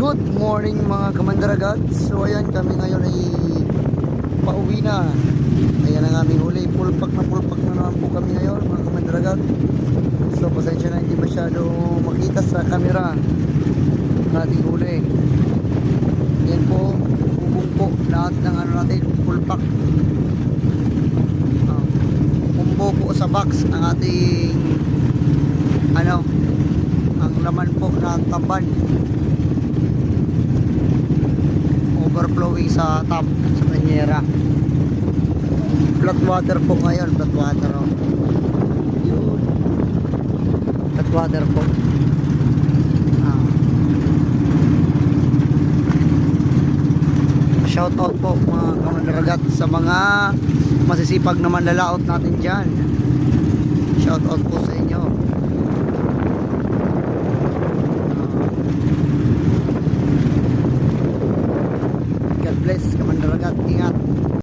Good morning mga kamandaragat. So ayan, kami ngayon ay pauwi na. Ayan ang aming huli. Pulpak na naman po kami ngayon mga kamandaragat. So pasensya na, hindi masyado makita sa camera ang ating huli. Ayan po, bubong po lahat ng ano natin, pulpak. Umbo po sa box ang ating ano, ang laman po na tamban. Overflowing sa tap, sa banyera. Flat water po ngayon, flat water, oh. Yun, flat water po. Shout out po mga kamandaragat sa mga masisipag na manlalaot natin dyan. Shout out po sa inyo. God bless, kamandaragat, ingat.